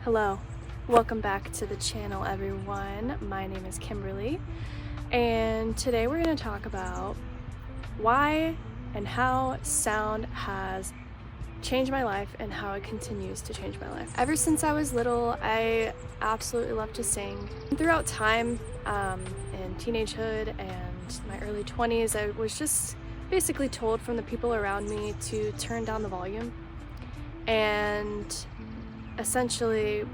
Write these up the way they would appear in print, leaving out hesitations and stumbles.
Hello, welcome back to the channel everyone. My name is Kimberly and today we're going to talk about why and how sound has changed my life and how it continues to change my life. Ever since I was little, I absolutely loved to sing. Throughout time, in teenagehood and my early 20s, I was just basically told from the people around me to turn down the volume and essentially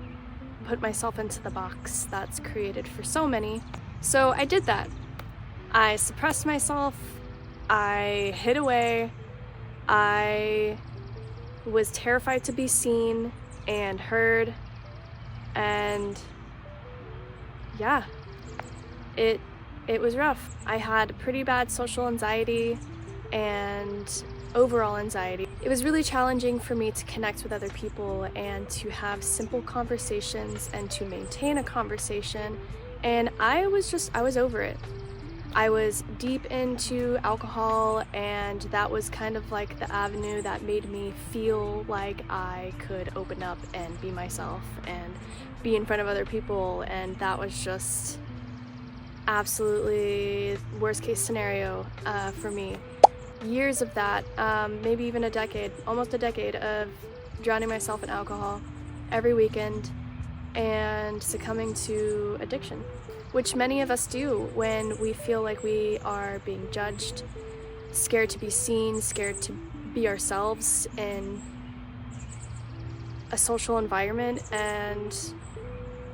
put myself into the box that's created for so many. So I did that. I suppressed myself, I hid away, I was terrified to be seen and heard, and yeah, it was rough. I had pretty bad social anxiety and overall anxiety. It was really challenging for me to connect with other people and to have simple conversations and to maintain a conversation, and I was over it. I was deep into alcohol, and that was kind of like the avenue that made me feel like I could open up and be myself and be in front of other people, and that was just absolutely worst case scenario for me. Years of that, maybe even a decade, almost a decade of drowning myself in alcohol every weekend and succumbing to addiction, which many of us do when we feel like we are being judged, scared to be seen, scared to be ourselves in a social environment, and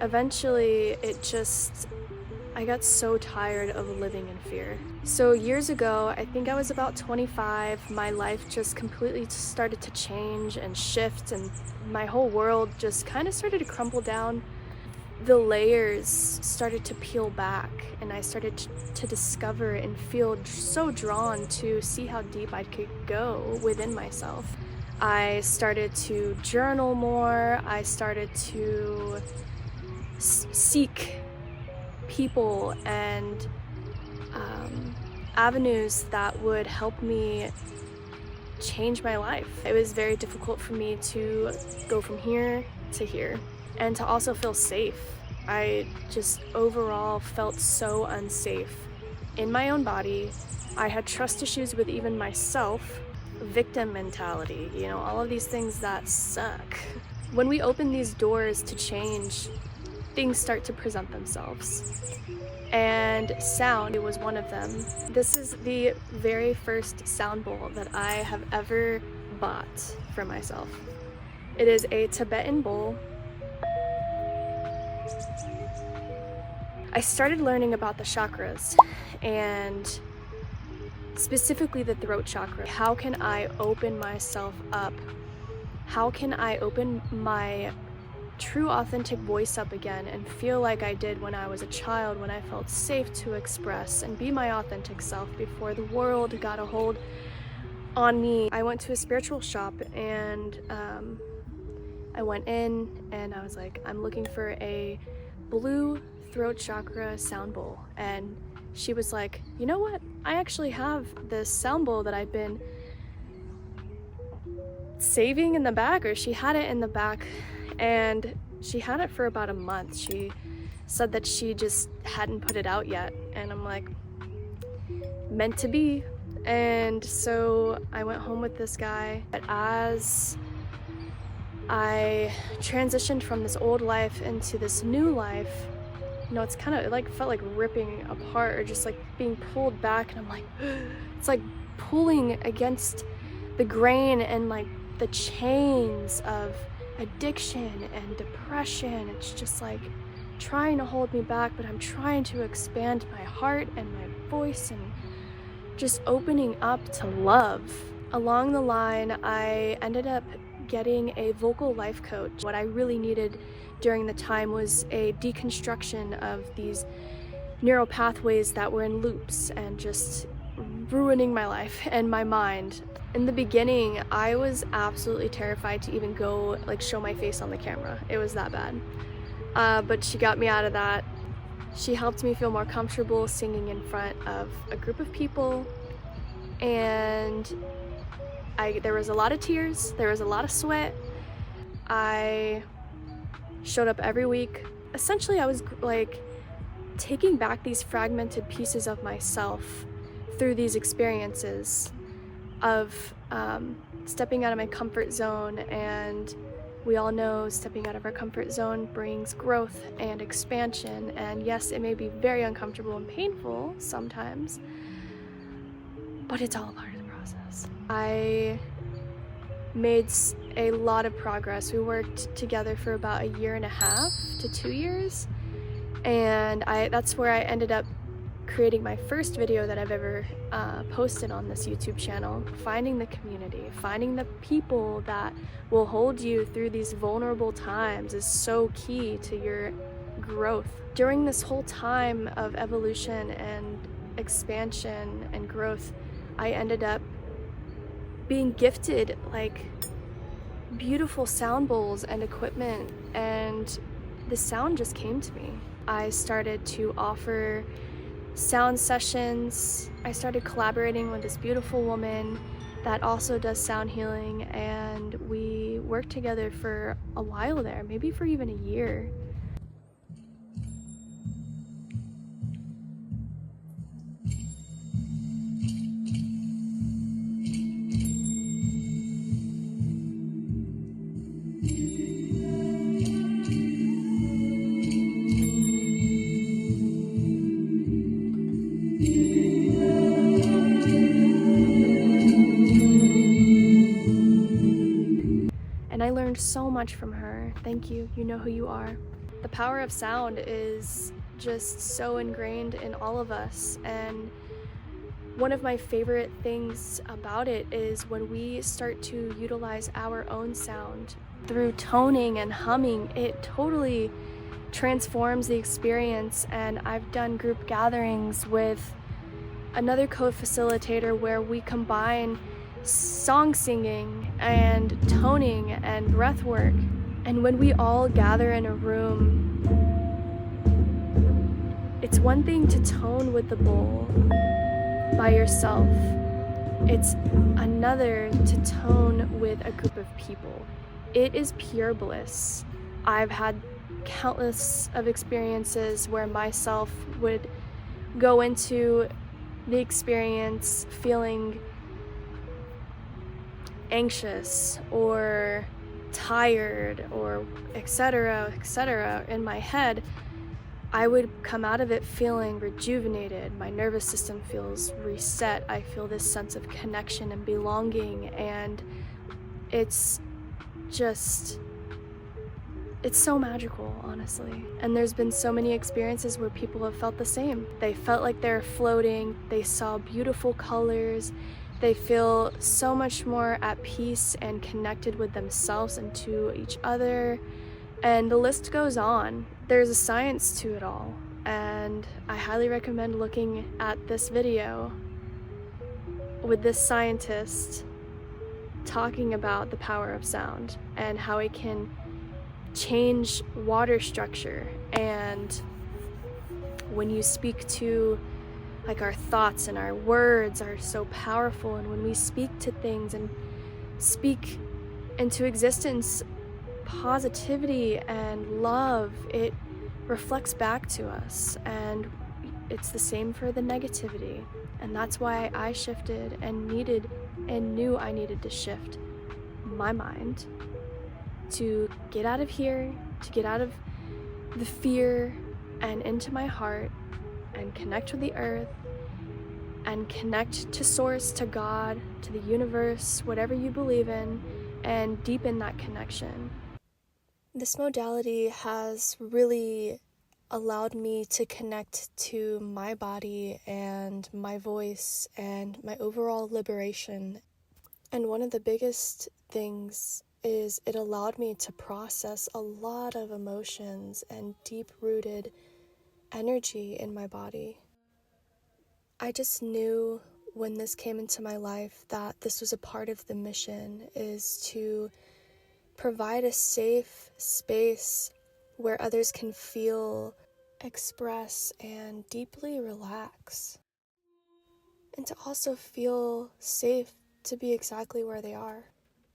eventually I got so tired of living in fear. So years ago, I think I was about 25, my life just completely started to change and shift, and my whole world just kind of started to crumble down. The layers started to peel back, and I started to discover and feel so drawn to see how deep I could go within myself. I started to journal more, I started to seek people and avenues that would help me change my life. It was very difficult for me to go from here to here and to also feel safe. I just overall felt so unsafe in my own body. I had trust issues with even myself, victim mentality, all of these things that suck. When we open these doors to change, things start to present themselves, and sound was one of them. This is the very first sound bowl that I have ever bought for myself. It is a Tibetan bowl. I started learning about the chakras, and specifically the throat chakra. How can I open myself up? How can I open my true authentic voice up again and feel like I did when I was a child, when I felt safe to express and be my authentic self before the world got a hold on me? I went to a spiritual shop, and I went in and I was like, I'm looking for a blue throat chakra sound bowl, and she was like, you know what, I actually have this sound bowl that I've been saving in the back, or she had it in the back, and she had it for about a month. She said that she just hadn't put it out yet, and I'm like, meant to be. And so I went home with this guy. But as I transitioned from this old life into this new life, it's kind of, it felt like ripping apart, or just like being pulled back, and I'm like, it's like pulling against the grain and like the chains of addiction and depression. It's just like trying to hold me back, but I'm trying to expand my heart and my voice and just opening up to love. Along the line, I ended up getting a vocal life coach. What I really needed during the time was a deconstruction of these neural pathways that were in loops and just ruining my life and my mind. In the beginning, I was absolutely terrified to even go show my face on the camera. It was that bad. But she got me out of that. She helped me feel more comfortable singing in front of a group of people, and there was a lot of tears, there was a lot of sweat. I showed up every week. Essentially, I was like taking back these fragmented pieces of myself through these experiences of stepping out of my comfort zone. And we all know stepping out of our comfort zone brings growth and expansion. And yes, it may be very uncomfortable and painful sometimes, but it's all a part of the process. I made a lot of progress. We worked together for about 1.5 to 2 years, and that's where I ended up creating my first video that I've ever posted on this YouTube channel. Finding the community, finding the people that will hold you through these vulnerable times is so key to your growth. During this whole time of evolution and expansion and growth, I ended up being gifted like beautiful sound bowls and equipment, and the sound just came to me. I started to offer sound sessions. I started collaborating with this beautiful woman that also does sound healing, and we worked together for a while there, maybe for even a year. And I learned so much from her. Thank you. You know who you are. The power of sound is just so ingrained in all of us, and one of my favorite things about it is when we start to utilize our own sound through toning and humming, it totally transforms the experience. And I've done group gatherings with another co-facilitator where we combine song singing and toning and breath work. And when we all gather in a room, it's one thing to tone with the bowl by yourself. It's another to tone with a group of people. It is pure bliss. I've had countless of experiences where myself would go into the experience feeling anxious or tired or etc. in my head. I would come out of it feeling rejuvenated. My nervous system feels reset. I feel this sense of connection and belonging, and it's so magical, honestly. And there's been so many experiences where people have felt the same. They felt like they're floating, they saw beautiful colors, they feel so much more at peace and connected with themselves and to each other, and the list goes on. There's a science to it all, and I highly recommend looking at this video with this scientist talking about the power of sound and how it can change water structure. And when you speak to, like, our thoughts and our words are so powerful, and when we speak to things and speak into existence positivity and love, it reflects back to us. And it's the same for the negativity. And that's why I shifted and knew I needed to shift my mind to get out of here, to get out of the fear and into my heart and connect with the earth and connect to source, to God, to the universe, whatever you believe in, and deepen that connection. This modality has really allowed me to connect to my body and my voice and my overall liberation. And one of the biggest things is it allowed me to process a lot of emotions and deep-rooted energy in my body. I just knew when this came into my life that this was a part of the mission, is to provide a safe space where others can feel, express, and deeply relax. And to also feel safe to be exactly where they are.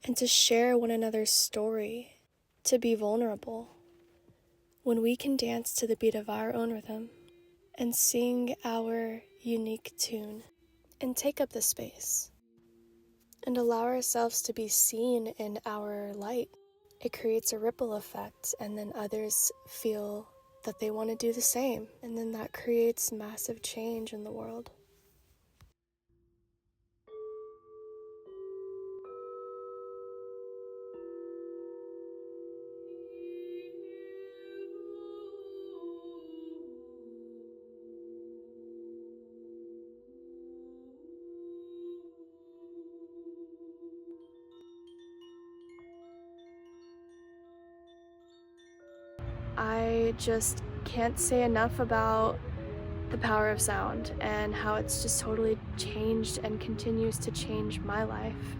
And to share one another's story, to be vulnerable. When we can dance to the beat of our own rhythm and sing our unique tune and take up the space and allow ourselves to be seen in our light, it creates a ripple effect, and then others feel that they want to do the same, and then that creates massive change in the world. I just can't say enough about the power of sound and how it's just totally changed and continues to change my life,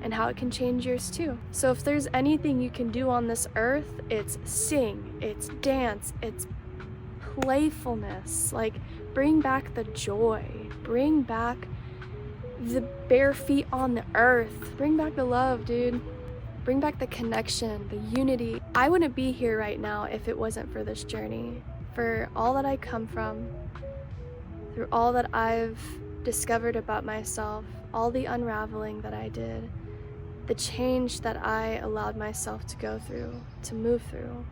and how it can change yours too. So if there's anything you can do on this earth, it's sing, it's dance, it's playfulness. Like, bring back the joy, bring back the bare feet on the earth, bring back the love, dude. Bring back the connection, the unity. I wouldn't be here right now if it wasn't for this journey, for all that I come from, through all that I've discovered about myself, all the unraveling that I did, the change that I allowed myself to go through, to move through.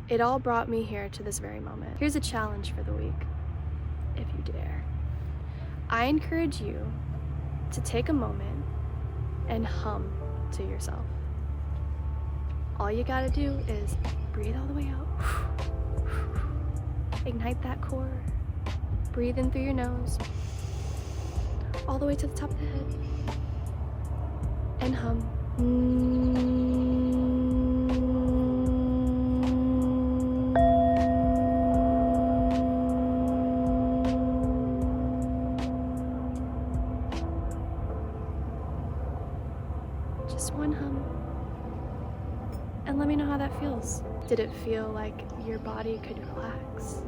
It all brought me here to this very moment. Here's a challenge for the week, if you dare. I encourage you to take a moment and hum to yourself. All you gotta do is breathe all the way out. Ignite that core. Breathe in through your nose, all the way to the top of the head. And hum. Just one hum. And let me know how that feels. Did it feel like your body could relax?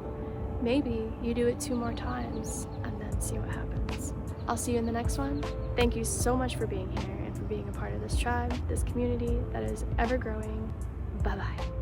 Maybe you do it 2 more times and then see what happens. I'll see you in the next one. Thank you so much for being here and for being a part of this tribe, this community that is ever growing. Bye-bye.